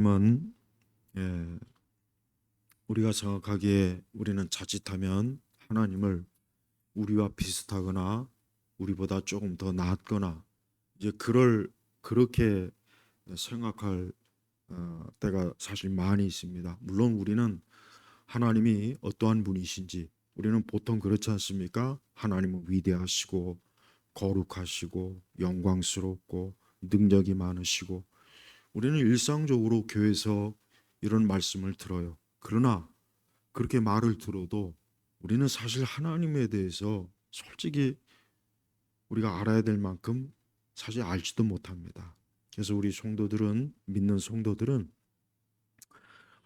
하나님은 예, 우리가 생각하기에 우리는 자칫하면 하나님을 우리와 비슷하거나 우리보다 조금 더 낫거나 이제 그렇게 생각할 때가 사실 많이 있습니다. 물론 우리는 하나님이 어떠한 분이신지 우리는 보통 그렇지 않습니까? 하나님은 위대하시고 거룩하시고 영광스럽고 능력이 많으시고 우리는 일상적으로 교회에서 이런 말씀을 들어요. 그러나 그렇게 말을 들어도 우리는 사실 하나님에 대해서 솔직히 우리가 알아야 될 만큼 사실 알지도 못합니다. 그래서 우리 성도들은 믿는 성도들은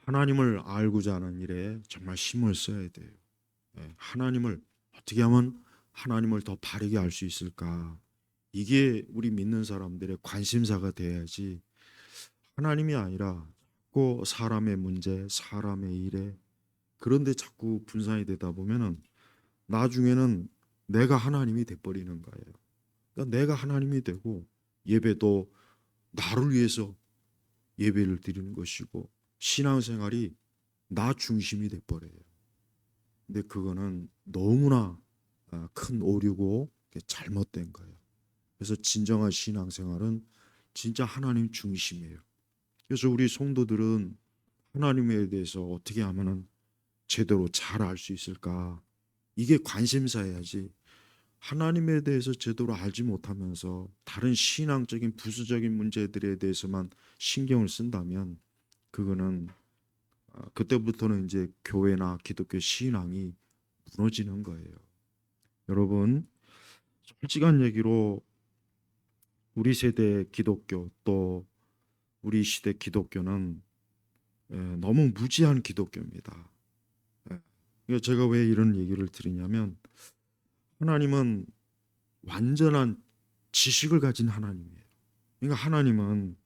하나님을 알고자 하는 일에 정말 힘을 써야 돼요. 하나님을 어떻게 하면 하나님을 더 바르게 알 수 있을까? 이게 우리 믿는 사람들의 관심사가 돼야지 하나님이 아니라 꼭 사람의 문제, 사람의 일에 그런데 자꾸 분산이 되다 보면은 나중에는 내가 하나님이 돼버리는 거예요. 그러니까 내가 하나님이 되고 예배도 나를 위해서 예배를 드리는 것이고 신앙생활이 나 중심이 돼버려요. 근데 그거는 너무나 큰 오류고 잘못된 거예요. 그래서 진정한 신앙생활은 진짜 하나님 중심이에요. 그래서 우리 성도들은 하나님에 대해서 어떻게 하면은 제대로 잘 알 수 있을까? 이게 관심사여야지. 하나님에 대해서 제대로 알지 못하면서 다른 신앙적인 부수적인 문제들에 대해서만 신경을 쓴다면 그거는 그때부터는 이제 교회나 기독교 신앙이 무너지는 거예요. 여러분, 솔직한 얘기로 우리 세대 기독교 또 우리 시대 기독교는 너무 무지한 기독교입니다. 그러니까 제가 왜 이런 얘기를 드리냐면 하나님은 완전한 지식을 가진 하나님이에요. 그러니까 하나님은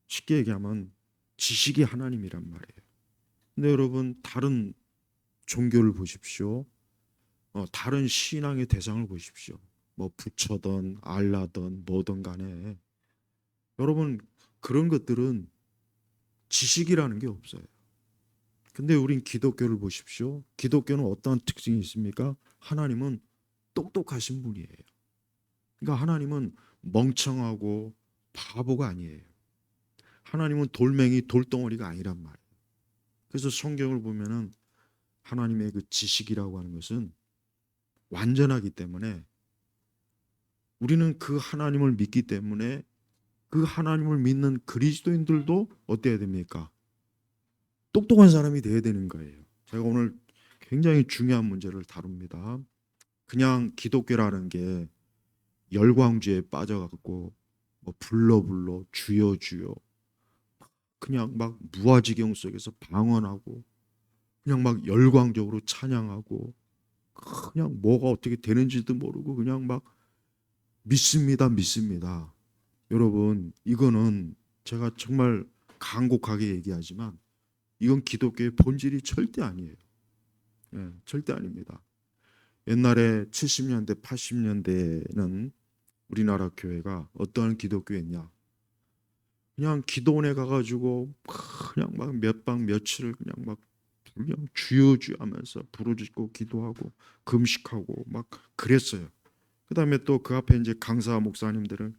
쉽게 얘기하면 지식이 하나님이란 말이에요. 근데 여러분 다른 종교를 보십시오. 다른 신앙의 대상을 보십시오. 뭐 부처든 알라든 뭐든 간에 여러분 그런 것들은 지식이라는 게 없어요. 근데 우린 기독교를 보십시오. 기독교는 어떤 특징이 있습니까? 하나님은 똑똑하신 분이에요. 그러니까 하나님은 멍청하고 바보가 아니에요. 하나님은 돌멩이 돌덩어리가 아니란 말이에요. 그래서 성경을 보면은 하나님의 그 지식이라고 하는 것은 완전하기 때문에 우리는 그 하나님을 믿기 때문에 그 하나님을 믿는 그리스도인들도 어때야 됩니까? 똑똑한 사람이 돼야 되는 거예요. 제가 오늘 굉장히 중요한 문제를 다룹니다. 그냥 기독교라는 게 열광주에 빠져갖고 뭐 불러 주여 주여 그냥 막 무아지경 속에서 방언하고 그냥 막 열광적으로 찬양하고 그냥 뭐가 어떻게 되는지도 모르고 그냥 막 믿습니다 믿습니다. 여러분 이거는 제가 정말 간곡하게 얘기하지만 이건 기독교의 본질이 절대 아니에요. 절대 아닙니다. 옛날에 70년대 80년대에는 우리나라 교회가 어떠한 기독교였냐 그냥 기도원에 가가지고 그냥 막 몇 박 며칠을 그냥 주여 주여 하면서 부르짖고 기도하고 금식하고 막 그랬어요. 그다음에 또 그 앞에 이제 강사 목사님들은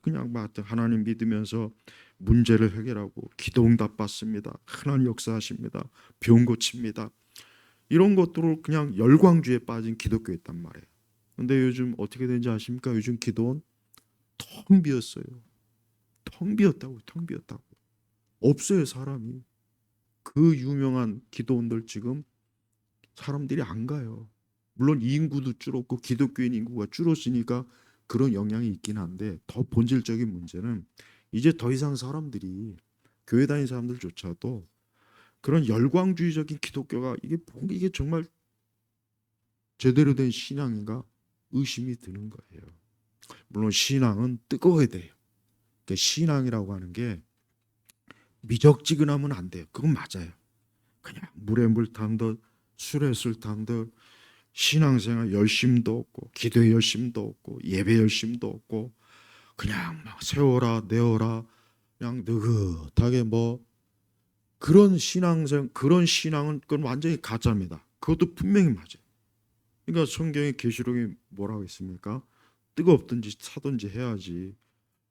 그냥 막 하나님 믿으면서 문제를 해결하고 기도 응답 받습니다. 하나님 역사하십니다. 병 고칩니다. 이런 것들을 그냥 열광주에 빠진 기독교였단 말이에요. 근데 요즘 어떻게 되는지 아십니까? 요즘 기도원 텅 비었어요. 텅 비었다고, 텅 비었다고. 없어요, 사람이. 그 유명한 기도원들 지금 사람들이 안 가요. 물론 인구도 줄었고 기독교인 인구가 줄었으니까 그런 영향이 있긴 한데 더 본질적인 문제는 이제 더 이상 사람들이 교회 다니는 사람들조차도 그런 열광주의적인 기독교가 이게 정말 제대로 된 신앙인가 의심이 드는 거예요. 물론 신앙은 뜨거워야 돼요. 그러니까 신앙이라고 하는 게 미적지근하면 안 돼요. 그건 맞아요. 그냥 물에 물 탄 듯 술에 술 탄 듯 신앙생활 열심도 없고 기도에 열심도 없고 예배 열심도 없고 그냥 막 세워라 내어라 그냥 느긋하게 뭐 그런 신앙은 그건 완전히 가짜입니다. 그것도 분명히 맞아요. 그러니까 성경의 계시록이 뭐라고 했습니까? 뜨겁든지 타든지 해야지.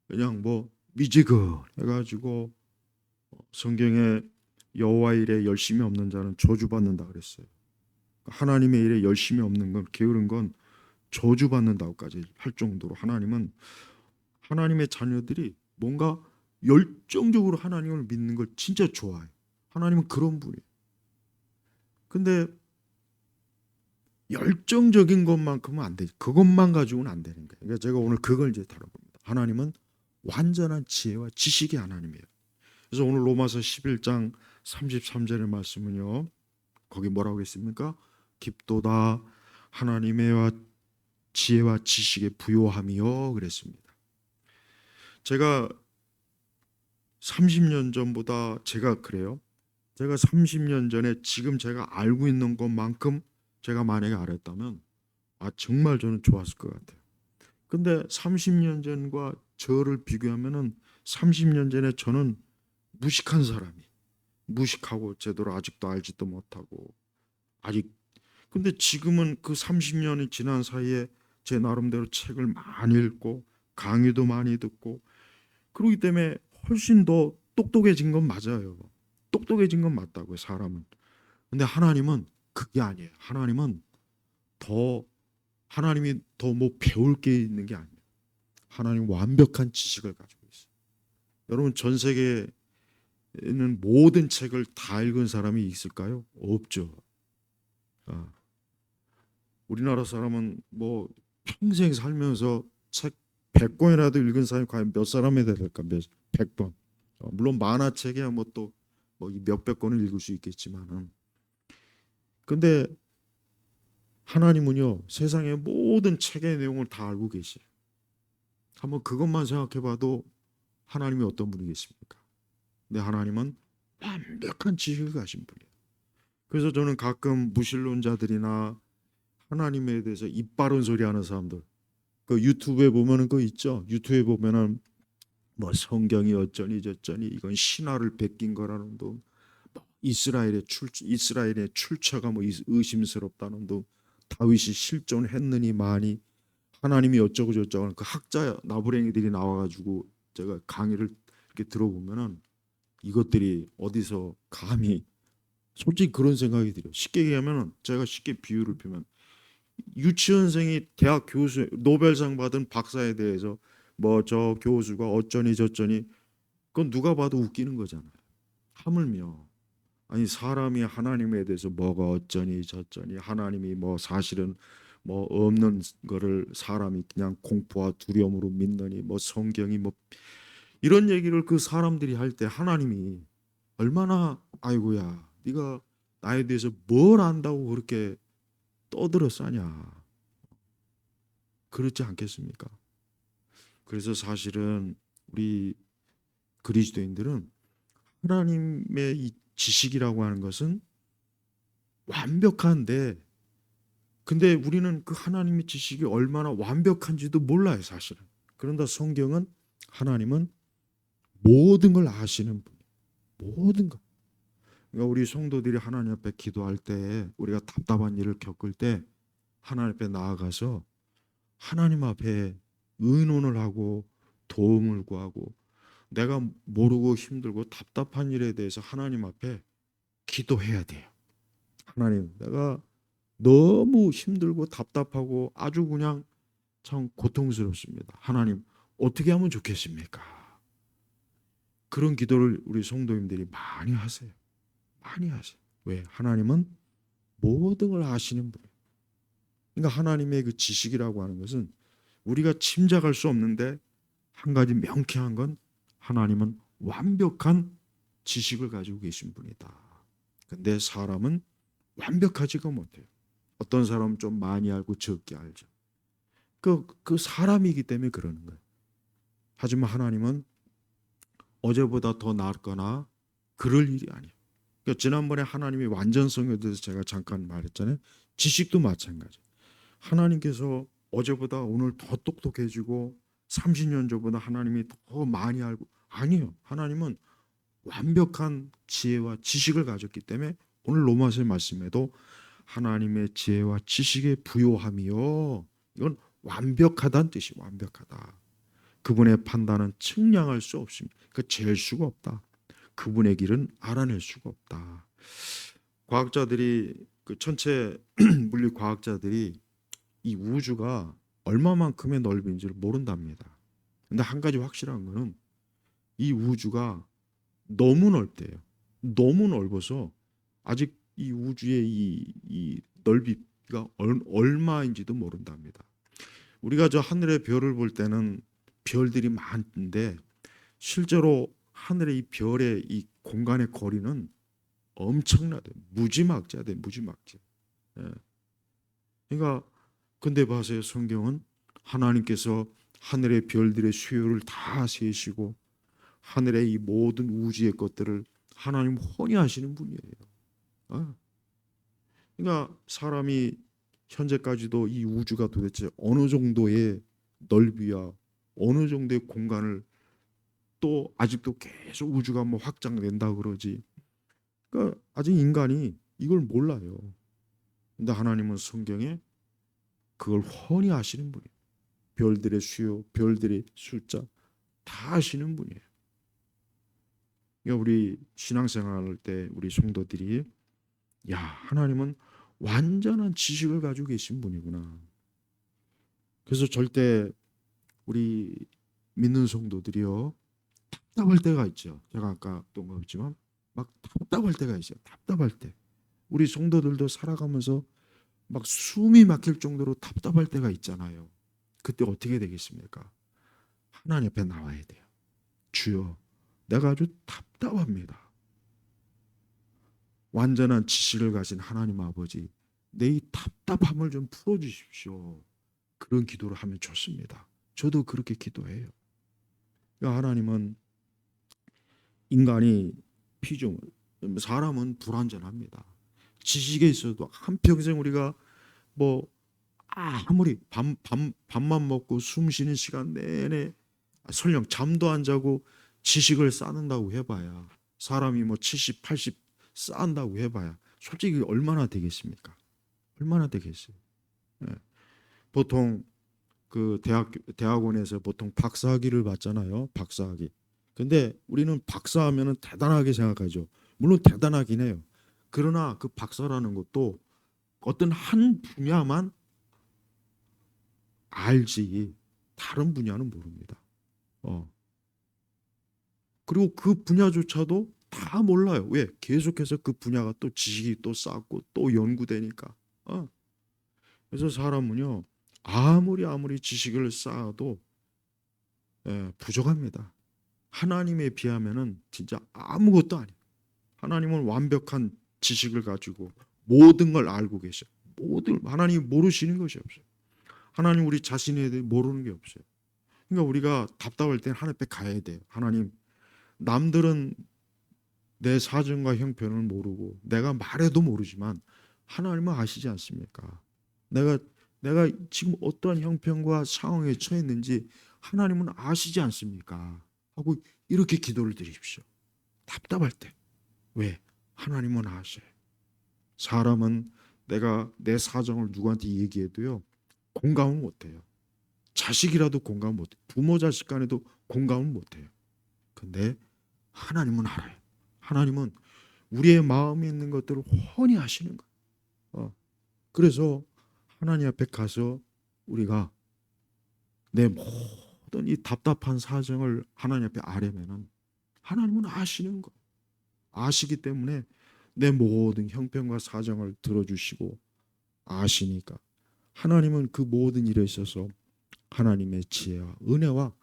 그냥 뭐 미지근 해가지고 성경에 여호와 일에 열심이 없는 자는 저주받는다 그랬어요. 하나님의 일에 열심이 없는 건 게으른 건 저주받는다고까지 할 정도로 하나님의 자녀들이 뭔가 열정적으로 하나님을 믿는 걸 진짜 좋아해요. 하나님은 그런 분이에요. 근데 열정적인 것만큼은 안 돼. 그것만 가지고는 안 되는 거예요. 그러니까 제가 오늘 그걸 이제 다뤄봅니다. 하나님은 완전한 지혜와 지식의 하나님이에요. 그래서 오늘 로마서 11장 33절의 말씀은요. 거기 뭐라고 했습니까? 깊도다 하나님의 지혜와 지식의 부요함이요 그랬습니다. 제가 30년 전보다 제가 그래요. 제가 30년 전에 지금 제가 알고 있는 것만큼 제가 만약에 알았다면 정말 저는 좋았을 것 같아요. 근데 30년 전과 저를 비교하면은 30년 전에 저는 무식한 사람이 무식하고 제대로 아직도 알지도 못하고 아직 근데 지금은 그 30년이 지난 사이에 제 나름대로 책을 많이 읽고 강의도 많이 듣고 그러기 때문에 훨씬 더 똑똑해진 건 맞아요. 똑똑해진 건 맞다고요, 사람은. 근데 하나님은 그게 아니에요. 더 하나님이 더 뭐 배울 게 있는 게 아니에요. 하나님 완벽한 지식을 가지고 있어요. 여러분 전 세계에는 모든 책을 다 읽은 사람이 있을까요? 없죠. 아, 우리나라 사람은 뭐 평생 살면서 책 100권이라도 읽은 사람이 과연 몇 사람이 될까? 100권. 물론 만화책이야 뭐 또 뭐 몇백 권을 읽을 수 있겠지만은 근데 하나님은요 세상의 모든 책의 내용을 다 알고 계세요. 한번 그것만 생각해봐도 하나님이 어떤 분이겠습니까? 근데 하나님은 완벽한 지식을 가진 분이에요. 그래서 저는 가끔 무신론자들이나 하나님에 대해서 입 바른 소리 하는 사람들 그 유튜브에 보면은 그거 있죠. 유튜브에 보면은 뭐 성경이 어쩌니 저쩌니 이건 신화를 베낀 거라는 둥 이스라엘의 출처가 뭐 의심스럽다는 둥 다윗이 실존했느니 많이 하나님이 어쩌고 저쩌고 하는 그 학자 나부랭이들이 나와가지고 제가 강의를 이렇게 들어보면은 이것들이 어디서 감히 솔직히 그런 생각이 들어요. 쉽게 얘기하면 제가 쉽게 비유를 피면 유치원생이 대학 교수 노벨상 받은 박사에 대해서 뭐 저 교수가 어쩌니 저쩌니 그건 누가 봐도 웃기는 거잖아요. 하물며 아니 사람이 하나님에 대해서 뭐가 어쩌니 저쩌니 하나님이 뭐 사실은 뭐 없는 거를 사람이 그냥 공포와 두려움으로 믿느니 뭐 성경이 뭐 이런 얘기를 그 사람들이 할 때 하나님이 얼마나 아이고야 네가 나에 대해서 뭘 안다고 그렇게 떠들어 싸냐 그렇지 않겠습니까? 그래서 사실은 우리 그리스도인들은 하나님의 이 지식이라고 하는 것은 완벽한데 근데 우리는 그 하나님의 지식이 얼마나 완벽한지도 몰라요 사실은. 그런데 성경은 하나님은 모든 걸 아시는 분 모든 것. 그러니까 우리 성도들이 하나님 앞에 기도할 때 우리가 답답한 일을 겪을 때 하나님 앞에 나아가서 하나님 앞에 의논을 하고 도움을 구하고 내가 모르고 힘들고 답답한 일에 대해서 하나님 앞에 기도해야 돼요. 하나님, 내가 너무 힘들고 답답하고 아주 그냥 참 고통스럽습니다. 하나님, 어떻게 하면 좋겠습니까? 그런 기도를 우리 성도님들이 많이 하세요. 많이 하세요. 왜? 하나님은 모든 걸 아시는 분이에요. 그러니까 하나님의 그 지식이라고 하는 것은 우리가 짐작할 수 없는데 한 가지 명쾌한 건 하나님은 완벽한 지식을 가지고 계신 분이다. 근데 사람은 완벽하지가 못해요. 어떤 사람은 좀 많이 알고 적게 알죠. 그 사람이기 때문에 그러는 거예요. 하지만 하나님은 어제보다 더 낫거나 그럴 일이 아니에요. 그러니까 지난번에 하나님의 완전성에 대해서 제가 잠깐 말했잖아요. 지식도 마찬가지. 하나님께서 어제보다 오늘 더 똑똑해지고 30년 전보다 하나님이 더 많이 알고 아니에요. 하나님은 완벽한 지혜와 지식을 가졌기 때문에 오늘 로마서의 말씀에도 하나님의 지혜와 지식의 부요함이요. 이건 완벽하다는 뜻이 완벽하다. 그분의 판단은 측량할 수 없습니다. 그 잴 수가 없다. 그분의 길은 알아낼 수가 없다. 과학자들이 그 천체 물리 과학자들이 이 우주가 얼마만큼의 넓이인지를 모른답니다. 근데 한 가지 확실한 거는 이 우주가 너무 넓대요. 너무 넓어서 아직 이 우주의 이 넓이가 얼마인지도 모른답니다. 우리가 저 하늘의 별을 볼 때는 별들이 많은데 실제로 하늘의 이 별의 이 공간의 거리는 엄청나대. 무지막지하대. 무지막지. 예. 그러니까 근데 봐세요. 성경은 하나님께서 하늘의 별들의 수요를 다 세시고 하늘의 이 모든 우주의 것들을 하나님 훤히 아시는 분이에요. 아. 그러니까 사람이 현재까지도 이 우주가 도대체 어느 정도의 넓이야, 어느 정도의 공간을 또 아직도 계속 우주가 뭐 확장된다 그러지. 그러니까 아직 인간이 이걸 몰라요. 근데 하나님은 성경에 그걸 훤히 아시는 분이에요. 별들의 수요, 별들의 숫자 다 아시는 분이에요. 그러니까 우리 신앙생활할 때 우리 성도들이 야, 하나님은 완전한 지식을 가지고 계신 분이구나. 그래서 절대 우리 믿는 성도들이요 답답할 때가 있죠. 제가 아까 또 말했지만 막 답답할 때가 있어요. 답답할 때 우리 성도들도 살아가면서 막 숨이 막힐 정도로 답답할 때가 있잖아요. 그때 어떻게 되겠습니까? 하나님 앞에 나와야 돼요. 주여, 내가 아주 답답합니다. 완전한 지식을 가진 하나님 아버지, 내 이 답답함을 좀 풀어주십시오. 그런 기도를 하면 좋습니다. 저도 그렇게 기도해요. 하나님은 인간이 피조물, 사람은 불완전합니다. 지식에 있어도 한평생 우리가 뭐 아무리 밥만 먹고 숨 쉬는 시간 내내 설령 잠도 안 자고 지식을 쌓는다고 해봐야 사람이 뭐 70, 80 쌓는다고 해봐야 솔직히 얼마나 되겠습니까? 얼마나 되겠어요? 예. 보통 그 대학원에서 보통 박사학위를 받잖아요. 박사학위. 근데 우리는 박사하면은 대단하게 생각하죠. 물론 대단하긴 해요. 그러나 그 박사라는 것도 어떤 한 분야만 알지 다른 분야는 모릅니다. 그리고 그 분야조차도 다 몰라요. 왜? 계속해서 그 분야가 또 지식이 또 쌓고 또 연구되니까. 그래서 사람은요 아무리 지식을 쌓아도 부족합니다. 하나님에 비하면은 진짜 아무것도 아니에요. 하나님은 완벽한 지식을 가지고 모든 걸 알고 계셔. 모든 하나님이 모르시는 것이 없어요. 하나님 우리 자신에 대해 모르는 게 없어요. 그러니까 우리가 답답할 때는 하나님 앞에 가야 돼요. 하나님, 남들은 내 사정과 형편을 모르고 내가 말해도 모르지만 하나님은 아시지 않습니까? 내가 지금 어떠한 형편과 상황에 처했는지 하나님은 아시지 않습니까? 하고 이렇게 기도를 드리십시오. 답답할 때. 왜? 하나님은 아셔요. 사람은 내가 내 사정을 누구한테 얘기해도요 공감을 못해요. 자식이라도 공감 못해요. 부모 자식 간에도 공감을 못해요. 근데 하나님은 알아요. 하나님은 우리의 마음에 있는 것들을 훤히 아시는 거예요. 그래서 하나님 앞에 가서 우리가 내 모든 이 답답한 사정을 하나님 앞에 아뢰면은 하나님은 아시는 거예요. 아시기 때문에 내 모든 형편과 사정을 들어주시고 아시니까 하나님은 그 모든 일에 있어서 하나님의 지혜와 은혜와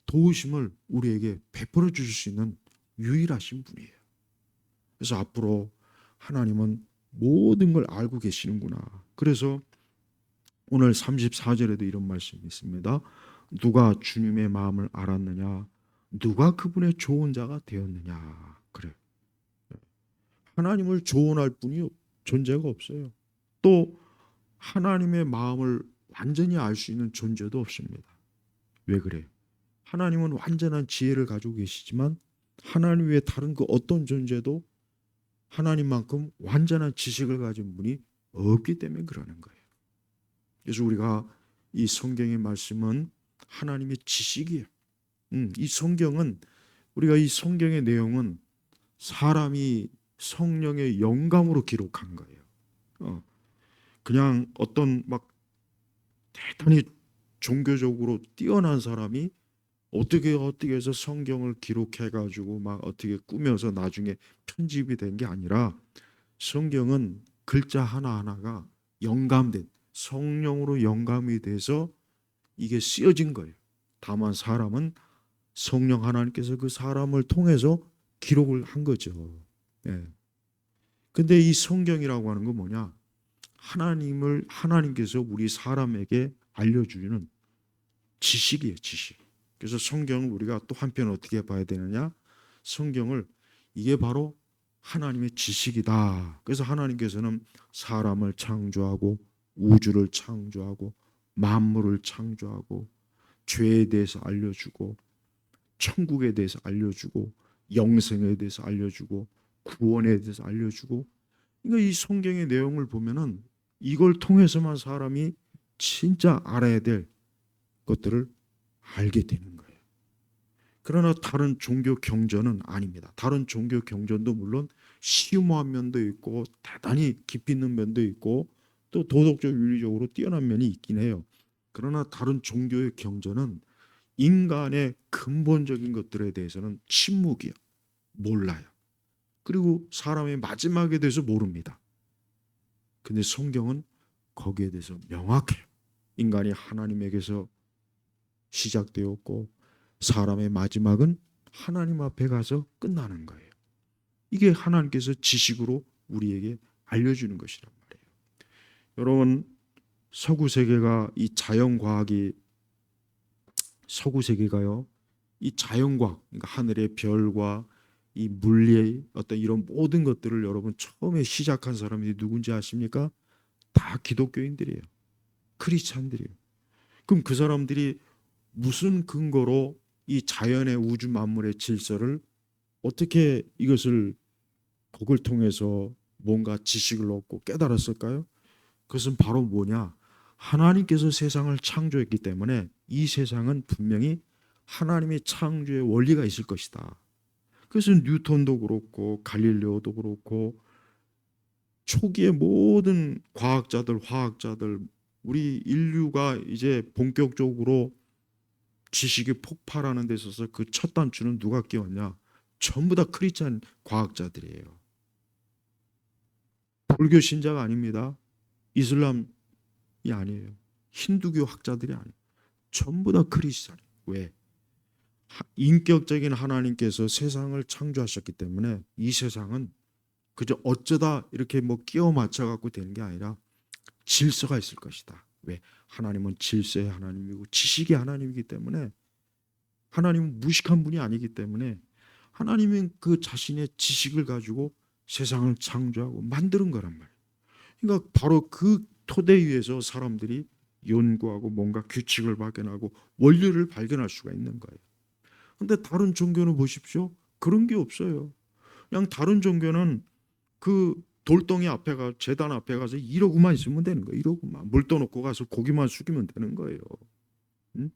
도우심을 우리에게 베풀어 주실 수 있는 유일하신 분이에요. 그래서 앞으로 하나님은 모든 걸 알고 계시는구나. 그래서 오늘 34절에도 이런 말씀이 있습니다. 누가 주님의 마음을 알았느냐? 누가 그분의 조언자가 되었느냐? 그래. 하나님을 조언할 분이 존재가 없어요. 또 하나님의 마음을 완전히 알 수 있는 존재도 없습니다. 왜 그래? 하나님은 완전한 지혜를 가지고 계시지만 하나님 외에 다른 그 어떤 존재도 하나님만큼 완전한 지식을 가진 분이 없기 때문에 그러는 거예요. 그래서 우리가 이 성경의 말씀은 하나님의 지식이에요. 이 성경은 우리가 이 성경의 내용은 사람이 성령의 영감으로 기록한 거예요. 그냥 어떤 막 대단히 종교적으로 뛰어난 사람이 어떻게 해서 성경을 기록해 가지고 막 어떻게 꾸며서 나중에 편집이 된 게 아니라 성경은 글자 하나하나가 영감된 성령으로 영감이 돼서 이게 쓰여진 거예요. 다만 사람은 성령 하나님께서 그 사람을 통해서 기록을 한 거죠. 예. 근데 이 성경이라고 하는 건 뭐냐? 하나님께서 우리 사람에게 알려주는 지식이에요, 지식. 그래서 성경을 우리가 또 한편 어떻게 봐야 되느냐? 성경을 이게 바로 하나님의 지식이다. 그래서 하나님께서는 사람을 창조하고 우주를 창조하고 만물을 창조하고 죄에 대해서 알려주고 천국에 대해서 알려주고 영생에 대해서 알려주고 구원에 대해서 알려주고, 그러니까 이 성경의 내용을 보면은 이걸 통해서만 사람이 진짜 알아야 될 것들을 알게 되는 거예요. 그러나 다른 종교 경전은 아닙니다. 다른 종교 경전도 물론 심오한 면도 있고 대단히 깊이 있는 면도 있고 또 도덕적 윤리적으로 뛰어난 면이 있긴 해요. 그러나 다른 종교의 경전은 인간의 근본적인 것들에 대해서는 침묵이요. 몰라요. 그리고 사람의 마지막에 대해서 모릅니다. 근데 성경은 거기에 대해서 명확해요. 인간이 하나님에게서 시작되었고 사람의 마지막은 하나님 앞에 가서 끝나는 거예요. 이게 하나님께서 지식으로 우리에게 알려주는 것이란 말이에요. 여러분, 서구 세계가 이 자연과학이 서구 세계가요, 이 자연과학, 그러니까 하늘의 별과 이 물리의 어떤 이런 모든 것들을 여러분 처음에 시작한 사람이 누군지 아십니까? 다 기독교인들이에요. 크리스찬들이에요. 그럼 그 사람들이 무슨 근거로 이 자연의 우주 만물의 질서를 어떻게 이것을 복을 통해서 뭔가 지식을 얻고 깨달았을까요? 그것은 바로 뭐냐? 하나님께서 세상을 창조했기 때문에 이 세상은 분명히 하나님의 창조의 원리가 있을 것이다. 그래서 뉴턴도 그렇고 갈릴레오도 그렇고 초기의 모든 과학자들, 화학자들, 우리 인류가 이제 본격적으로 지식이 폭발하는 데 있어서 그 첫 단추는 누가 끼웠냐? 전부 다 크리스찬 과학자들이에요. 불교 신자가 아닙니다. 이슬람이 아니에요. 힌두교 학자들이 아니에요. 전부 다 크리스찬이에요. 왜? 인격적인 하나님께서 세상을 창조하셨기 때문에 이 세상은 그저 어쩌다 이렇게 뭐 끼워 맞춰 갖고 되는 게 아니라 질서가 있을 것이다. 왜? 하나님은 질서의 하나님이고 지식의 하나님이기 때문에, 하나님은 무식한 분이 아니기 때문에 하나님은 그 자신의 지식을 가지고 세상을 창조하고 만드는 거란 말이에요. 그러니까 바로 그 토대 위에서 사람들이 연구하고 뭔가 규칙을 발견하고 원리를 발견할 수가 있는 거예요. 근데 다른 종교는 보십시오. 그런 게 없어요. 그냥 다른 종교는 그 돌덩이 앞에 가 제단 앞에 가서 이러고만 있으면 되는 거예요. 이러고만 물 떠놓고 가서 고기만 숙이면 되는 거예요. 응?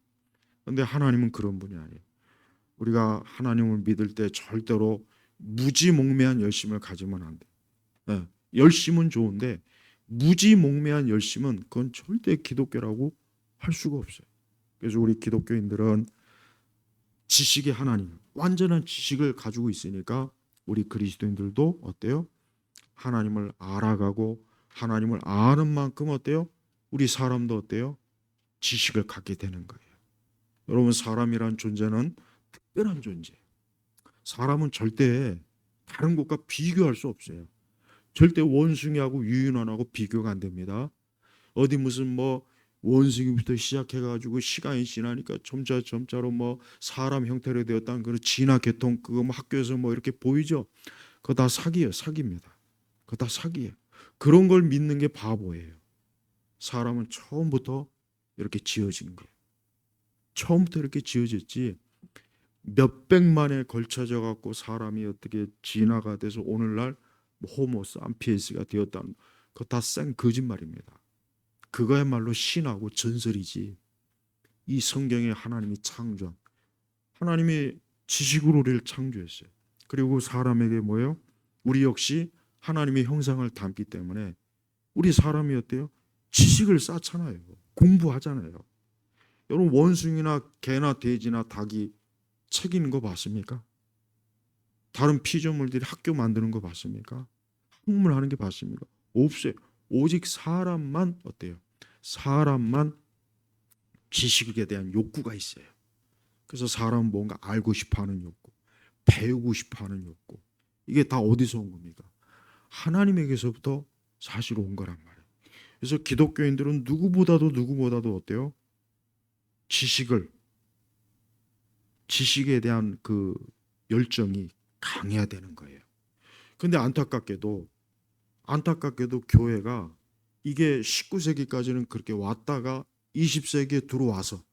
근데 하나님은 그런 분이 아니에요. 우리가 하나님을 믿을 때 절대로 무지몽매한 열심을 가지면 안 돼. 예, 열심은 좋은데 무지몽매한 열심은 그건 절대 기독교라고 할 수가 없어요. 그래서 우리 기독교인들은 지식의 하나님, 완전한 지식을 가지고 있으니까 우리 그리스도인들도 어때요? 하나님을 알아가고 하나님을 아는 만큼 어때요? 우리 사람도 어때요? 지식을 갖게 되는 거예요. 여러분, 사람이란 존재는 특별한 존재예요. 사람은 절대 다른 것과 비교할 수 없어요. 절대 원숭이하고 유인원하고 비교가 안 됩니다. 어디 무슨 뭐 원숭이부터 시작해가지고 시간이 지나니까 점차로 뭐 사람 형태로 되었다는 그런 진화 계통, 그거 뭐 학교에서 뭐 이렇게 보이죠? 그거 다 사기예요, 사기입니다. 그거 다 사기예요. 그런 걸 믿는 게 바보예요. 사람은 처음부터 이렇게 지어진 거예요. 처음부터 이렇게 지어졌지 몇백만에 걸쳐져 갖고 사람이 어떻게 진화가 돼서 오늘날 뭐 호모 삼피엔스가 되었다는 그거 다 생 거짓말입니다. 그거야말로 신하고 전설이지. 이 성경에 하나님이 창조한 하나님이 지식으로 우리를 창조했어요. 그리고 사람에게 뭐예요? 우리 역시 하나님의 형상을 담기 때문에 우리 사람이 어때요? 지식을 쌓잖아요. 공부하잖아요. 여러분 원숭이나 개나 돼지나 닭이 책 읽는 거 봤습니까? 다른 피조물들이 학교 만드는 거 봤습니까? 학문을 하는 게 봤습니까? 없어요. 오직 사람만 어때요? 사람만 지식에 대한 욕구가 있어요. 그래서 사람은 뭔가 알고 싶어하는 욕구, 배우고 싶어하는 욕구. 이게 다 어디서 온 겁니까? 하나님에게서부터 사실 온 거란 말이에요. 그래서 기독교인들은 누구보다도 어때요? 지식에 대한 그 열정이 강해야 되는 거예요. 근데 안타깝게도 교회가 이게 19세기까지는 그렇게 왔다가 20세기에 들어와서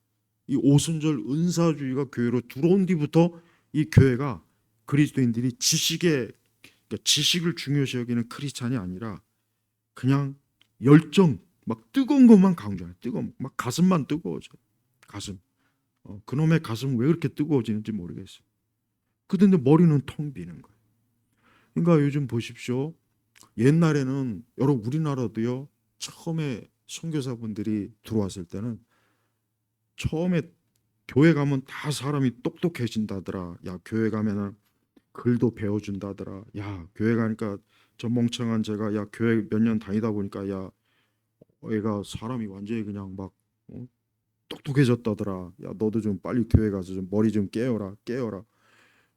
이 오순절 은사주의가 교회로 들어온 뒤부터 이 교회가 그리스도인들이 그러니까 지식을 중요시 여기는 크리스찬이 아니라 그냥 열정 막 뜨거운 것만 강조해요. 뜨거운 막 가슴만 뜨거워져. 가슴. 그놈의 가슴 왜 그렇게 뜨거워지는지 모르겠어요. 그런데 머리는 텅 비는 거예요. 그러니까 요즘 보십시오. 옛날에는 여러분 우리나라도요. 처음에 선교사분들이 들어왔을 때는 처음에 교회 가면 다 사람이 똑똑해진다더라. 야 교회 가면은 글도 배워준다더라. 야 교회 가니까 저 멍청한 제가 야 교회 몇 년 다니다 보니까 야 애가 사람이 완전히 그냥 막 똑똑해졌다더라. 야 너도 좀 빨리 교회 가서 좀 머리 좀 깨워라.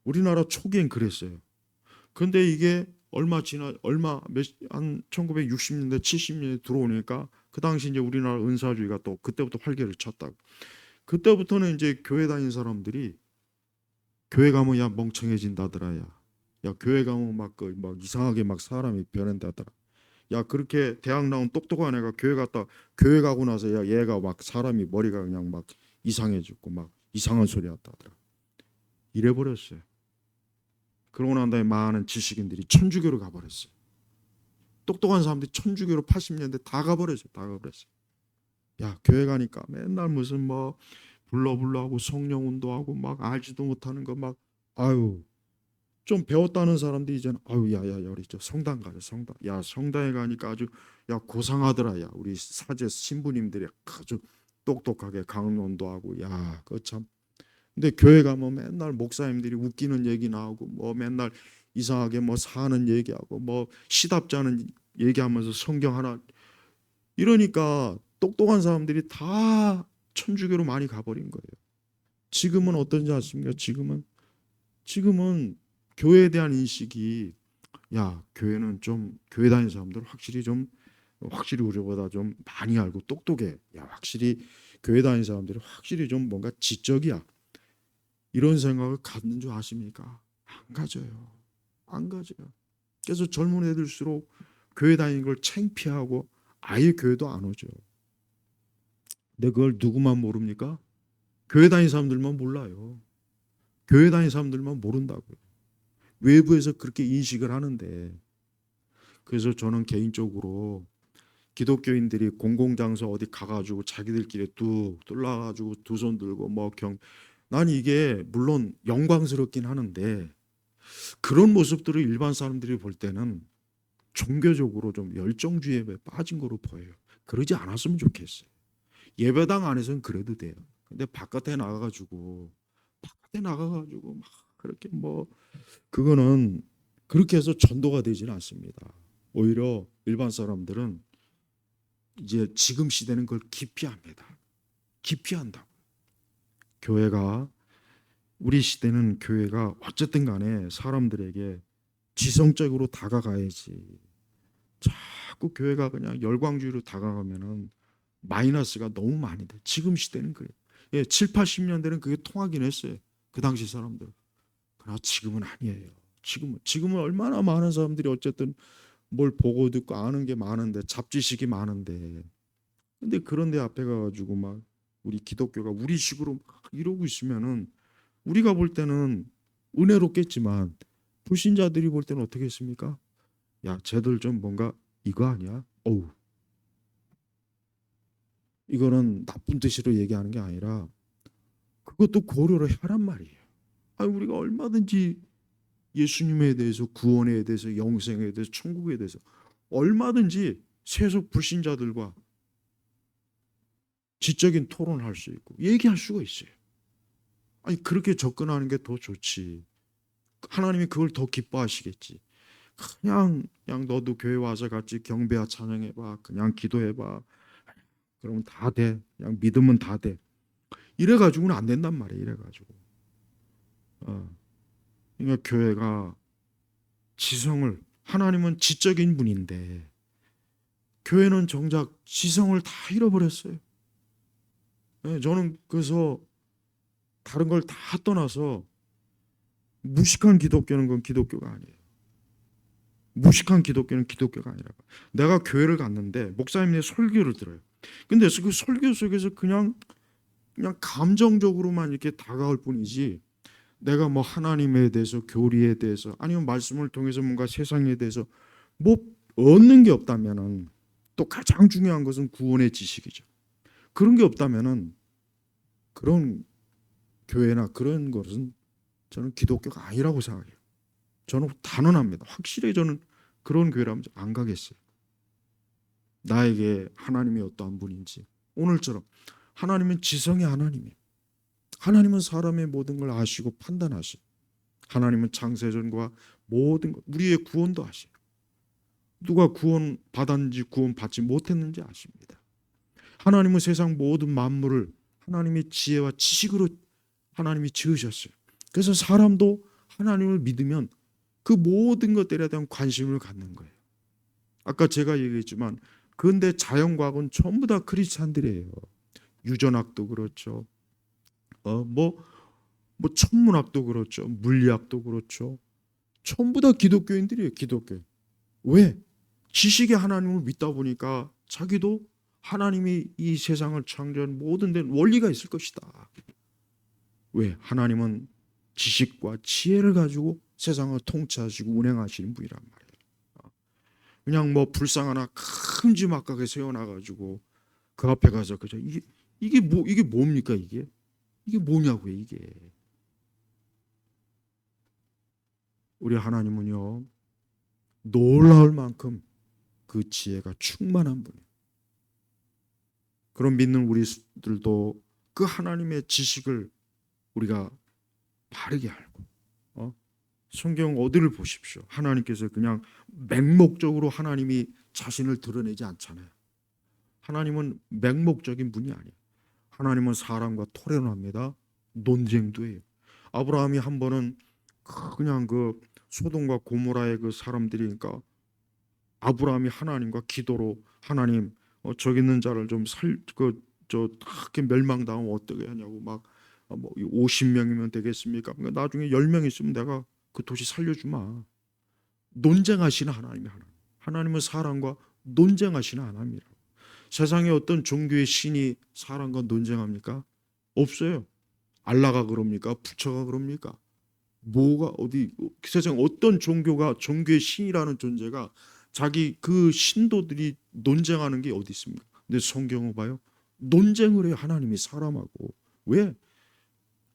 우리나라 초기엔 그랬어요. 근데 이게 한 1960년대 70년대 들어오니까 그 당시 이제 우리나라 은사주의가 또 그때부터 활개를 쳤다고. 그때부터는 이제 교회 다닌 사람들이 교회 가면 야 멍청해진다더라. 야 교회 가면 막 이상하게 막 사람이 변한다더라. 야 그렇게 대학 나온 똑똑한 애가 교회 가고 나서 야 얘가 막 사람이 머리가 그냥 막 이상해지고 막 이상한 소리 했다더라. 이래 버렸어요. 그러고 난 다음에 많은 지식인들이 천주교로 가버렸어요. 똑똑한 사람들이 천주교로 80년대 다 가버렸어요. 야 교회 가니까 맨날 무슨 뭐 불러하고 성령운동하고 막 알지도 못하는 거 막 아유 좀 배웠다는 사람들이 이제는 아유 야야 우리 저 성당 가자 성당. 야 성당에 가니까 아주 야 고상하더라. 야 우리 사제 신부님들이 아주 똑똑하게 강론도 하고 야 그거 참. 근데 교회 가면 맨날 목사님들이 웃기는 얘기 나오고 뭐 맨날 이상하게 뭐 사는 얘기하고 뭐 시답잖은 얘기하면서 성경 하나 이러니까 똑똑한 사람들이 다 천주교로 많이 가버린 거예요. 지금은 어떤지 아십니까? 지금은 교회에 대한 인식이 야 교회는 좀 교회 다니는 사람들 확실히 우리보다 좀 많이 알고 똑똑해. 야 확실히 교회 다니는 사람들이 확실히 좀 뭔가 지적이야. 이런 생각을 갖는 줄 아십니까? 안 가져요. 안 가져요. 그래서 젊은 애들수록 교회 다니는 걸 창피하고 아예 교회도 안 오죠. 근데 그걸 누구만 모릅니까? 교회 다니는 사람들만 몰라요. 교회 다니는 사람들만 모른다고요. 외부에서 그렇게 인식을 하는데 그래서 저는 개인적으로 기독교인들이 공공장소 어디 가가지고 자기들끼리 뚝 뚫어가지고 두 손 들고 난 이게 물론 영광스럽긴 하는데 그런 모습들을 일반 사람들이 볼 때는 종교적으로 좀 열정주의에 빠진 거로 보여요. 그러지 않았으면 좋겠어요. 예배당 안에서는 그래도 돼요. 근데 바깥에 나가가지고 막 그렇게 뭐 그거는 그렇게 해서 전도가 되지는 않습니다. 오히려 일반 사람들은 이제 지금 시대는 그걸 기피합니다. 기피한다고. 교회가 우리 시대는 교회가 어쨌든 간에 사람들에게 지성적으로 다가가야지. 자꾸 교회가 그냥 열광주의로 다가가면은 마이너스가 너무 많이 돼. 지금 시대는 그래요. 예, 7, 80년대는 그게 통하긴 했어요. 그 당시 사람들. 그러나 지금은 아니에요. 지금은 얼마나 많은 사람들이 어쨌든 뭘 보고 듣고 아는 게 많은데 잡지식이 많은데 근데 그런데 앞에 가가지고 막 우리 기독교가 우리식으로 막 이러고 있으면은 우리가 볼 때는 은혜롭겠지만 불신자들이 볼 때는 어떻게 했습니까? 야, 쟤들 좀 뭔가 이거 아니야? 어우, 이거는 나쁜 뜻으로 얘기하는 게 아니라 그것도 고려를 하란 말이에요. 아니, 우리가 얼마든지 예수님에 대해서, 구원에 대해서, 영생에 대해서, 천국에 대해서 얼마든지 세속 불신자들과 지적인 토론을 할 수 있고 얘기할 수가 있어요. 아니, 그렇게 접근하는 게 더 좋지. 하나님이 그걸 더 기뻐하시겠지. 그냥 너도 교회 와서 같이 경배와 찬양해봐, 그냥 기도해봐, 그러면 다 돼. 그냥 믿으면 다 돼. 이래가지고는 안 된단 말이에요. 이래가지고. 그러니까 교회가 지성을, 하나님은 지적인 분인데 교회는 정작 지성을 다 잃어버렸어요. 저는 그래서 다른 걸 다 떠나서 무식한 기독교는 그건 기독교가 아니에요. 무식한 기독교는 기독교가 아니라, 내가 교회를 갔는데 목사님의 설교를 들어요. 근데 그 설교 속에서 그냥 감정적으로만 이렇게 다가올 뿐이지, 내가 뭐 하나님에 대해서, 교리에 대해서, 아니면 말씀을 통해서 뭔가 세상에 대해서 뭐 얻는 게 없다면은, 또 가장 중요한 것은 구원의 지식이죠. 그런 게 없다면은 그런 교회나 그런 것은 저는 기독교가 아니라고 생각해요. 저는 단언합니다. 확실히 저는 그런 교회라면 안 가겠어요. 나에게 하나님이 어떠한 분인지. 오늘처럼 하나님은 지성의 하나님이에요. 하나님은 사람의 모든 걸 아시고 판단하시고, 하나님은 창세전과 모든 것, 우리의 구원도 아시고, 누가 구원 받았는지 구원 받지 못했는지 아십니다. 하나님은 세상 모든 만물을 하나님의 지혜와 지식으로 하나님이 지으셨어요. 그래서 사람도 하나님을 믿으면 그 모든 것들에 대한 관심을 갖는 거예요. 아까 제가 얘기했지만 근대 자연과학은 전부 다 크리스찬들이에요. 유전학도 그렇죠. 뭐 천문학도 그렇죠. 물리학도 그렇죠. 전부 다 기독교인들이에요. 기독교. 왜? 지식의 하나님을 믿다 보니까 자기도 하나님이 이 세상을 창조한 모든 데는 원리가 있을 것이다. 왜? 하나님은 지식과 지혜를 가지고 세상을 통치하시고 운행하시는 분이란 말이에요. 그냥 뭐 불상 하나 큼지막하게 세워놔가지고 그 앞에 가서 그죠? 이게 뭡니까 이게 뭐냐고요 이게. 우리 하나님은요 놀라울 만큼 그 지혜가 충만한 분이에요. 그런 믿는 우리들도 그 하나님의 지식을 우리가 바르게 알고, 성경 어디를 보십시오. 하나님께서 그냥 맹목적으로 하나님이 자신을 드러내지 않잖아요. 하나님은 맹목적인 분이 아니에요. 하나님은 사람과 토론합니다. 논쟁도 해요. 아브라함이 한 번은 그냥 그 소돔과 고모라의 그 사람들이니까 아브라함이 하나님과 기도로, 하나님 저기 있는 자를 좀 저 크게 멸망당하면 어떻게 하냐고 막, 뭐 50명이면 되겠습니까? 그러니까 나중에 10명 있으면 내가 그 도시 살려주마. 논쟁하시는 하나님은 사람과 논쟁하시는 하나님이라고. 세상에 어떤 종교의 신이 사람과 논쟁합니까? 없어요. 알라가 그럽니까? 부처가 그럽니까? 뭐가 어디 세상 어떤 종교의 신이라는 존재가 자기 그 신도들이 논쟁하는 게 어디 있습니까? 근데 성경을 봐요. 논쟁을 해요. 하나님이 사람하고. 왜?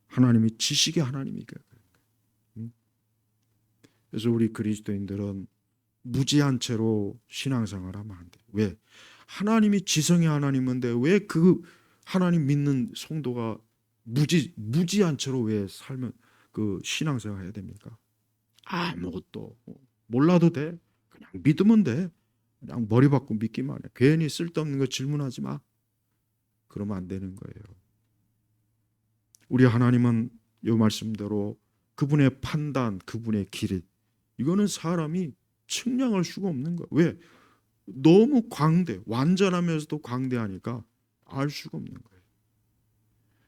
하나님이 지식의 하나님이니까. 그래서 우리 그리스도인들은 무지한 채로 신앙생활을 하면 안 돼요. 왜? 하나님이 지성의 하나님인데 왜 그 하나님 믿는 성도가 무지한 채로 왜 살면 그 신앙생활 해야 됩니까? 아무것도 몰라도 돼. 그냥 믿으면 돼. 그냥 머리 받고 믿기만 해. 괜히 쓸데없는 거 질문하지 마. 그러면 안 되는 거예요. 우리 하나님은 이 말씀대로 그분의 판단, 그분의 길, 이거는 사람이 측량할 수가 없는 거예요. 왜? 너무 완전하면서도 광대하니까 알 수가 없는 거예요.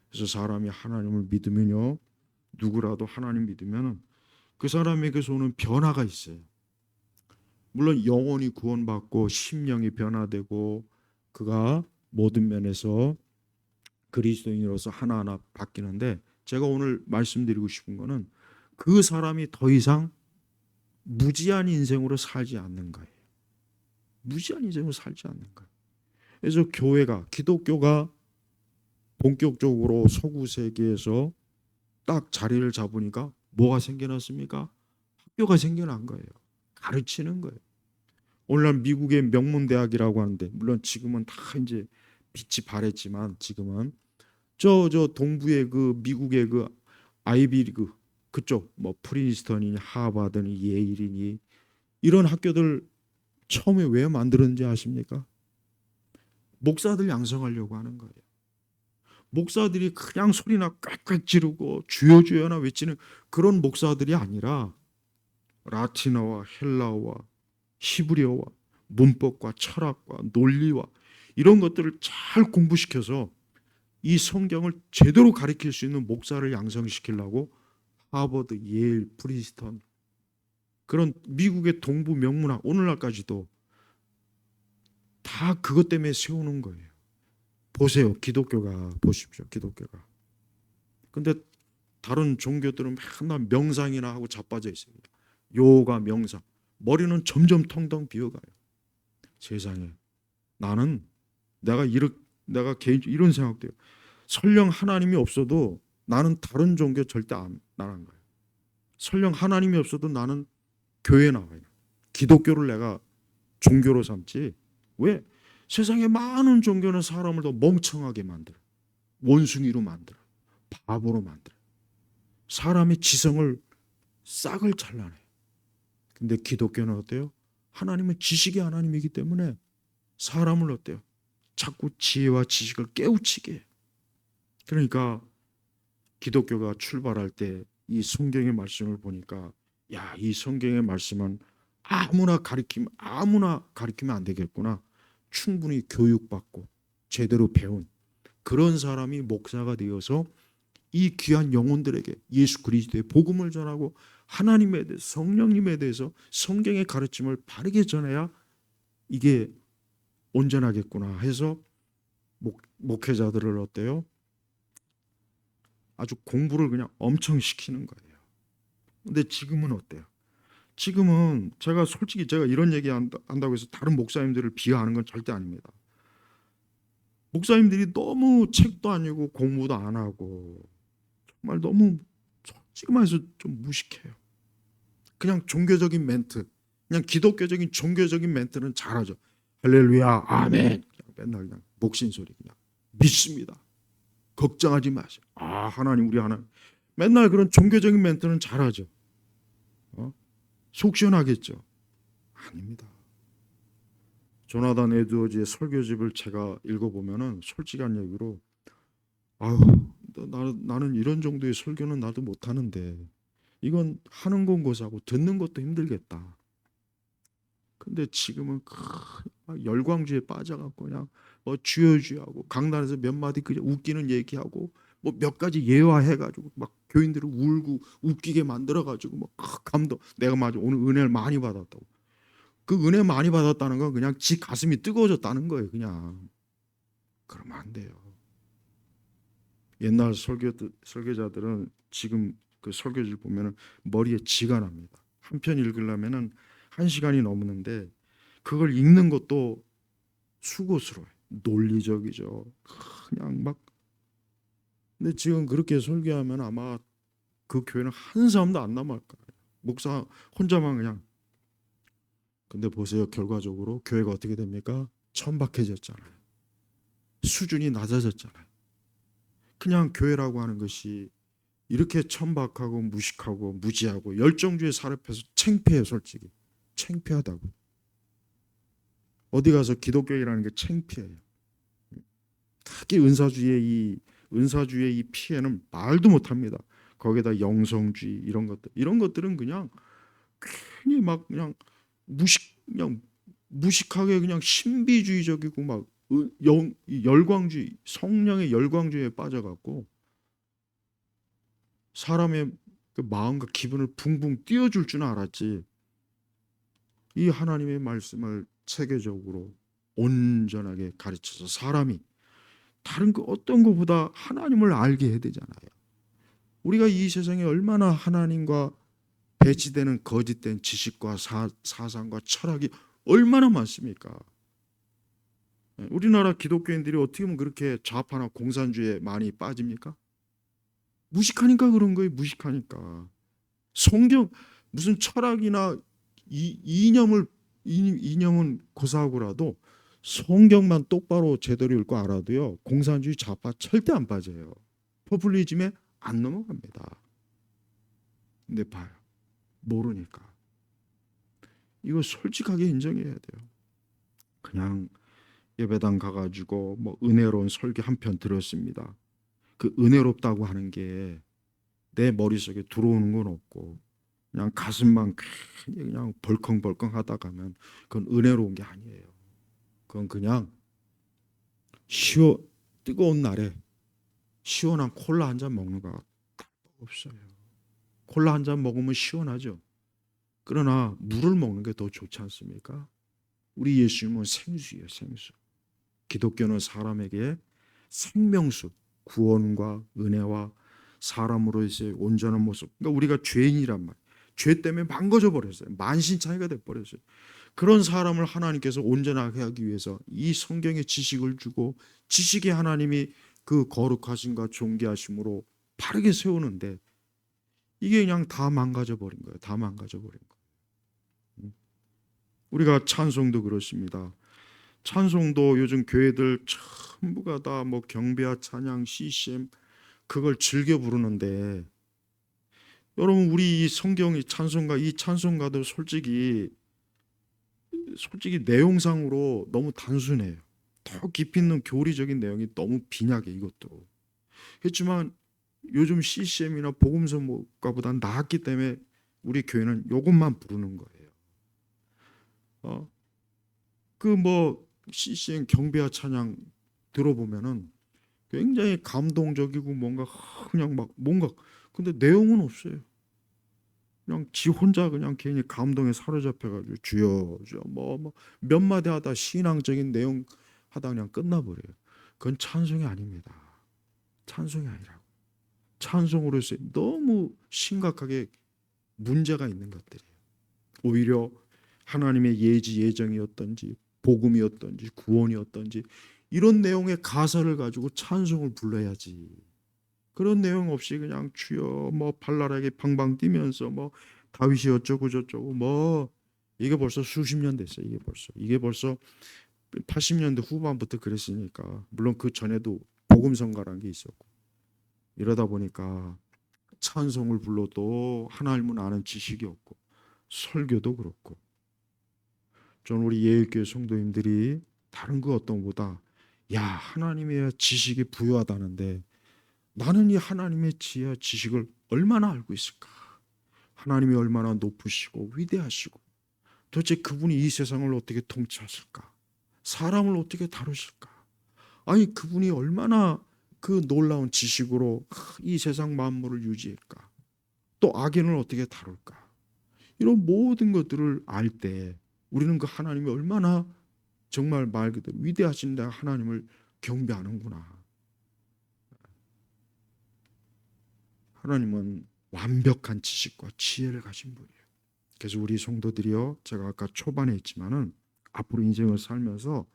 그래서 사람이 하나님을 믿으면요, 누구라도 하나님 믿으면 그 사람에게서 오는 변화가 있어요. 물론 영혼이 구원받고 심령이 변화되고 그가 모든 면에서 그리스도인으로서 하나하나 바뀌는데, 제가 오늘 말씀드리고 싶은 거는 그 사람이 더 이상 무지한 인생으로 살지 않는 거예요. 무지한 인생으로 살지 않는 거예요. 그래서 교회가, 기독교가 본격적으로 서구 세계에서 딱 자리를 잡으니까 뭐가 생겨났습니까? 학교가 생겨난 거예요. 가르치는 거예요. 오늘날 미국의 명문 대학이라고 하는데, 물론 지금은 다 이제 빛이 발했지만, 지금은 저 동부의 그 미국의 그 아이비리그 그쪽 뭐 프린스턴이니 하버드니 예일이니 이런 학교들 처음에 왜 만들었는지 아십니까? 목사들 양성하려고 하는 거예요. 목사들이 그냥 소리나 꽥꽥 지르고 주여 주여나 외치는 그런 목사들이 아니라 라틴어와 헬라어와 히브리어와 문법과 철학과 논리와 이런 것들을 잘 공부시켜서 이 성경을 제대로 가르칠 수 있는 목사를 양성시키려고 하버드, 예일, 프린스턴 그런 미국의 동부 명문학 오늘날까지도 다 그것 때문에 세우는 거예요. 보세요. 기독교가 보십시오. 기독교가. 근데 다른 종교들은 맨날 명상이나 하고 자빠져 있습니다. 요가, 명상. 머리는 점점 텅텅 비어가요. 세상에. 나는 내가 이런 생각돼요. 설령 하나님이 없어도 나는 다른 종교 절대 안 나간 거예요. 설령 하나님이 없어도 나는 교회에 나와요. 기독교를 내가 종교로 삼지. 왜? 세상에 많은 종교는 사람을 더 멍청하게 만들어. 원숭이로 만들어. 바보로 만들어. 사람의 지성을 싹을 잘라내. 근데 기독교는 어때요? 하나님은 지식의 하나님이기 때문에 사람을 어때요? 자꾸 지혜와 지식을 깨우치게 해요. 그러니까 기독교가 출발할 때 이 성경의 말씀을 보니까 야, 이 성경의 말씀은 아무나 가르치면 안 되겠구나. 충분히 교육받고 제대로 배운 그런 사람이 목사가 되어서 이 귀한 영혼들에게 예수 그리스도의 복음을 전하고 하나님에 대해서 성령님에 대해서 성경의 가르침을 바르게 전해야 이게 온전하겠구나 해서 목회자들을 어때요? 아주 공부를 그냥 엄청 시키는 거예요. 근데 지금은 어때요? 지금은 제가 솔직히 제가 이런 얘기 한다고 해서 다른 목사님들을 비하하는 건 절대 아닙니다. 목사님들이 너무 책도 아니고 공부도 안 하고 정말 너무 솔직히 말해서 좀 무식해요. 그냥 종교적인 멘트, 그냥 기독교적인 종교적인 멘트는 잘하죠. 할렐루야, 아멘. 맨날 그냥 목신 소리 그냥 믿습니다. 걱정하지 마세요. 아, 하나님 우리 하나님. 맨날 그런 종교적인 멘트는 잘하죠. 속 시원하겠죠. 아닙니다. 조나단 에드워즈의 설교집을 제가 읽어보면은 솔직한 얘기로 아유, 나는 이런 정도의 설교는 나도 못하는데 이건 하는 건 고사고 듣는 것도 힘들겠다. 근데 지금은 열광주에 빠져갖고 그냥 뭐 주여주여하고 강단에서 몇 마디 그냥 웃기는 얘기하고 뭐 몇 가지 예화해가지고 막 교인들을 울고 웃기게 만들어가지고 막 감동. 내가 맞아 오늘 은혜를 많이 받았다고. 그 은혜 많이 받았다는 건 그냥 지 가슴이 뜨거워졌다는 거예요. 그냥 그러면 안 돼요. 옛날 설교자들은 지금 그 설교지를 보면은 머리에 지가 납니다. 한 편 읽으려면은 1시간이 넘는데 그걸 읽는 것도 수고스러워요. 논리적이죠. 그냥 막. 근데 지금 그렇게 설교하면 아마 그 교회는 한 사람도 안 남을 거예요. 목사 혼자만 그냥. 근데 보세요. 결과적으로 교회가 어떻게 됩니까? 천박해졌잖아요. 수준이 낮아졌잖아요. 그냥 교회라고 하는 것이 이렇게 천박하고 무식하고 무지하고 열정주의 사례에서 창피해요. 솔직히 창피하다고. 어디 가서 기독교이라는 게 창피해요. 특히 은사주의 이 피해는 말도 못합니다. 거기다 영성주의 이런 것들은 그냥 괜히 막 그냥 무식하게 그냥 신비주의적이고 막 열광주의 성령의 열광주의에 빠져갖고 사람의 그 마음과 기분을 붕붕 띄워줄 줄 알았지. 이 하나님의 말씀을 체계적으로 온전하게 가르쳐서 사람이 다른 그 어떤 것보다 하나님을 알게 해야 되잖아요. 우리가 이 세상에 얼마나 하나님과 배치되는 거짓된 지식과 사상과 철학이 얼마나 많습니까? 우리나라 기독교인들이 어떻게 보면 그렇게 좌파나 공산주의에 많이 빠집니까? 무식하니까 그런 거예요. 무식하니까. 성경 무슨 철학이나 이념은 고사하고라도 성경만 똑바로 제대로 읽고 알아도요, 공산주의 좌파 절대 안 빠져요. 포퓰리즘에 안 넘어갑니다. 근데 봐요, 모르니까. 이거 솔직하게 인정해야 돼요. 그냥 예배당 가가지고 뭐 은혜로운 설교 한 편 들었습니다. 그 은혜롭다고 하는 게 내 머릿속에 들어오는 건 없고 그냥 가슴만 그냥 벌컹벌컹 하다 가면 그건 은혜로운 게 아니에요. 그건 그냥 뜨거운 날에 시원한 콜라 한 잔 먹는 거 없어요. 콜라 한 잔 먹으면 시원하죠. 그러나 물을 먹는 게 더 좋지 않습니까? 우리 예수님은 생수예요, 생수. 기독교는 사람에게 생명수, 구원과 은혜와 사람으로서의 온전한 모습. 그러니까 우리가 죄인이란 말. 죄 때문에 망가져 버렸어요. 만신창이가 돼 버렸어요. 그런 사람을 하나님께서 온전하게 하기 위해서 이 성경의 지식을 주고 지식의 하나님이 그 거룩하심과 존귀하심으로 바르게 세우는데 이게 그냥 다 망가져 버린 거예요. 다 망가져 버린 거예요. 우리가 찬송도 그렇습니다. 찬송도 요즘 교회들 전부가 다 뭐 경배와 찬양, CCM 그걸 즐겨 부르는데 여러분 우리 이 성경의 찬송가 이 찬송가도 솔직히 내용상으로 너무 단순해요. 더 깊이 있는 교리적인 내용이 너무 빈약해 이것도. 그렇지만 요즘 CCM이나 복음성가보다 나았기 때문에 우리 교회는 이것만 부르는 거예요. 그 뭐 CCM 경배와 찬양 들어보면은 굉장히 감동적이고 뭔가 그냥 막 뭔가 근데 내용은 없어요. 그냥 지 혼자 그냥 괜히 감동에 사로잡혀가지고 주여 주여 뭐 몇 마디 하다 신앙적인 내용 하다 그냥 끝나버려요. 그건 찬송이 아닙니다. 찬송이 아니라고. 찬송으로서 너무 심각하게 문제가 있는 것들이에요. 오히려 하나님의 예지 예정이었던지 복음이었던지 구원이었던지 이런 내용의 가사를 가지고 찬송을 불러야지. 그런 내용 없이 그냥 주여 뭐 발랄하게 방방 뛰면서 뭐 다윗이 어쩌고 저쩌고 뭐 이게 벌써 수십 년 됐어요. 이게 벌써 80년대 후반부터 그랬으니까 물론 그 전에도 복음성가라는 게 있었고 이러다 보니까 찬송을 불러도 하나님은 아는 지식이 없고 설교도 그렇고 저는 우리 예일교회 성도님들이 다른 그 어떤 것보다 야 하나님의 지식이 부유하다는데 나는 이 하나님의 지혜와 지식을 얼마나 알고 있을까? 하나님이 얼마나 높으시고 위대하시고 도대체 그분이 이 세상을 어떻게 통치하실까? 사람을 어떻게 다루실까? 아니 그분이 얼마나 그 놀라운 지식으로 이 세상 만물을 유지할까? 또 악인을 어떻게 다룰까? 이런 모든 것들을 알 때 우리는 그 하나님이 얼마나 정말 말 그대로 위대하신 하나님을 경배하는구나. 하나님은 완벽한 지식과 지혜를 가진 분이에요. 그래서 우리 성도들이요, 제가 아까 초반에 했지만은 앞으로 인생을 살면서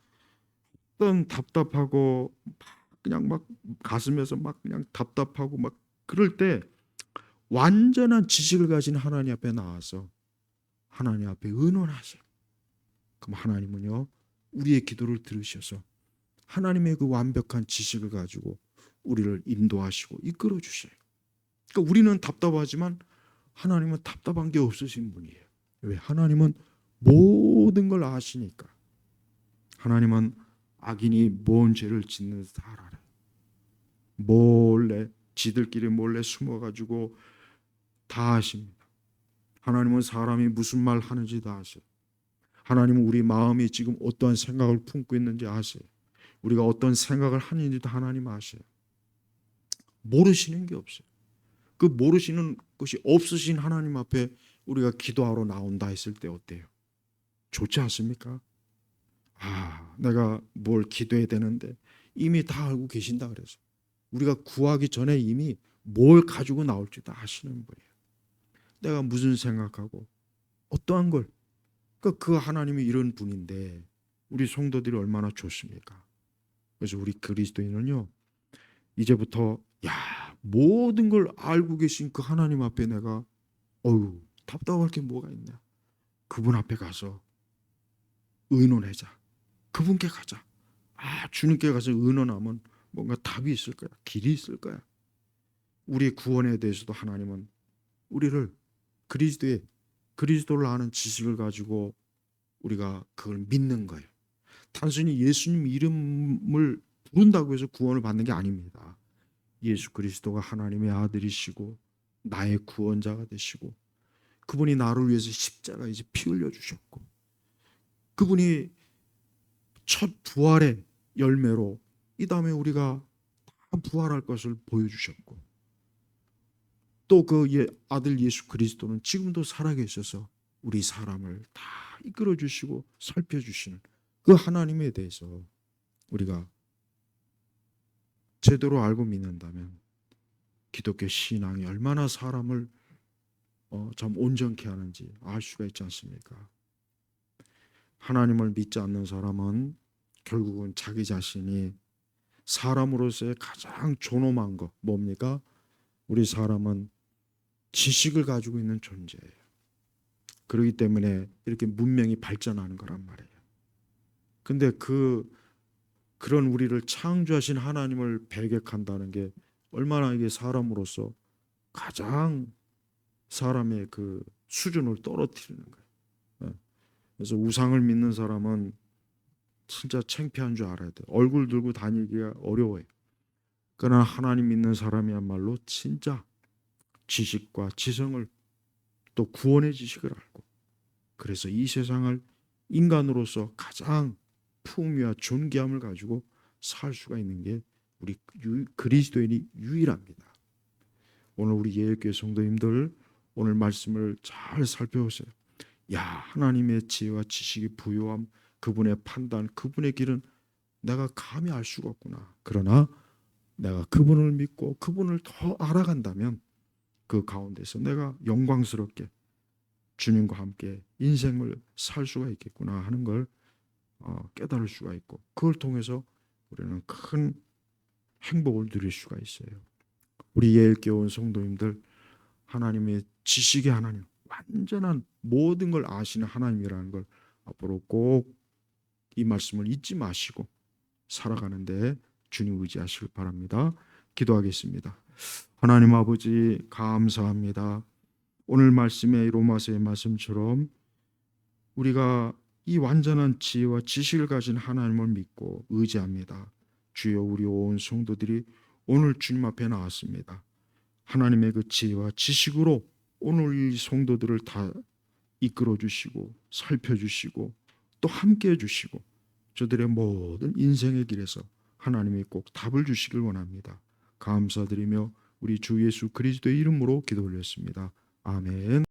어떤 답답하고 그냥 막 가슴에서 막 그냥 답답하고 막 그럴 때 완전한 지식을 가진 하나님 앞에 나와서 하나님 앞에 의논하세요. 그럼 하나님은요 우리의 기도를 들으셔서 하나님의 그 완벽한 지식을 가지고 우리를 인도하시고 이끌어 주셔요. 그러니까 우리는 답답하지만 하나님은 답답한 게 없으신 분이에요. 왜? 하나님은 모든 걸 아시니까. 하나님은 악인이 뭔 죄를 짓는지 다 알아요. 몰래 지들끼리 몰래 숨어가지고 다 아십니다. 하나님은 사람이 무슨 말 하는지 다 아세요. 하나님은 우리 마음이 지금 어떠한 생각을 품고 있는지 아세요. 우리가 어떤 생각을 하는지도 하나님 아세요. 모르시는 게 없어요. 그 모르시는 것이 없으신 하나님 앞에 우리가 기도하러 나온다 했을 때 어때요? 좋지 않습니까? 아, 내가 뭘 기도해야 되는데 이미 다 알고 계신다 그래서 우리가 구하기 전에 이미 뭘 가지고 나올지 다 아시는 분이에요. 내가 무슨 생각하고 어떠한 걸, 그 하나님이 이런 분인데 우리 성도들이 얼마나 좋습니까? 그래서 우리 그리스도인은요, 이제부터 모든 걸 알고 계신 그 하나님 앞에 내가 답답할 게 뭐가 있냐? 그분 앞에 가서 의논하자. 그분께 가자. 주님께 가서 의논하면 뭔가 답이 있을 거야. 길이 있을 거야. 우리의 구원에 대해서도 하나님은 우리를 그리스도를 아는 지식을 가지고 우리가 그걸 믿는 거예요. 단순히 예수님 이름을 부른다고 해서 구원을 받는 게 아닙니다. 예수 그리스도가 하나님의 아들이시고 나의 구원자가 되시고 그분이 나를 위해서 십자가에 피 흘려 주셨고 그분이 첫 부활의 열매로 이 다음에 우리가 다 부활할 것을 보여주셨고 또 그 아들 예수 그리스도는 지금도 살아계셔서 우리 사람을 다 이끌어 주시고 살펴주시는 그 하나님에 대해서 우리가 제대로 알고 믿는다면 기독교 신앙이 얼마나 사람을 참 온전케 하는지 알 수가 있지 않습니까? 하나님을 믿지 않는 사람은 결국은 자기 자신이 사람으로서의 가장 존엄한 거 뭡니까? 우리 사람은 지식을 가지고 있는 존재예요. 그렇기 때문에 이렇게 문명이 발전하는 거란 말이에요. 근데 그런 우리를 창조하신 하나님을 배격한다는 게 얼마나 이게 사람으로서 가장 사람의 그 수준을 떨어뜨리는 거예요. 그래서 우상을 믿는 사람은 진짜 창피한 줄 알아야 돼요. 얼굴 들고 다니기가 어려워요. 그러나 하나님 믿는 사람이야말로 진짜 지식과 지성을 또 구원의 지식을 알고 그래서 이 세상을 인간으로서 가장 풍미와 존귀함을 가지고 살 수가 있는 게 우리 그리스도인이 유일합니다. 오늘 우리 예일교회 성도님들 오늘 말씀을 잘 살펴보세요. 하나님의 지혜와 지식이 부요함, 그분의 판단, 그분의 길은 내가 감히 알 수가 없구나. 그러나 내가 그분을 믿고 그분을 더 알아간다면 그 가운데서 내가 영광스럽게 주님과 함께 인생을 살 수가 있겠구나 하는 걸 깨달을 수가 있고 그걸 통해서 우리는 큰 행복을 누릴 수가 있어요. 우리 예일교회 온 성도님들 하나님의 지식의 하나님, 완전한 모든 걸 아시는 하나님이라는 걸 앞으로 꼭 이 말씀을 잊지 마시고 살아가는데 주님 의지하시길 바랍니다. 기도하겠습니다. 하나님 아버지 감사합니다. 오늘 말씀의 로마서의 말씀처럼 우리가 이 완전한 지혜와 지식을 가진 하나님을 믿고 의지합니다. 주여 우리 온 성도들이 오늘 주님 앞에 나왔습니다. 하나님의 그 지혜와 지식으로 오늘 이 성도들을 다 이끌어 주시고 살펴주시고 또 함께 해주시고 저들의 모든 인생의 길에서 하나님이 꼭 답을 주시길 원합니다. 감사드리며 우리 주 예수 그리스도의 이름으로 기도 올렸습니다. 아멘.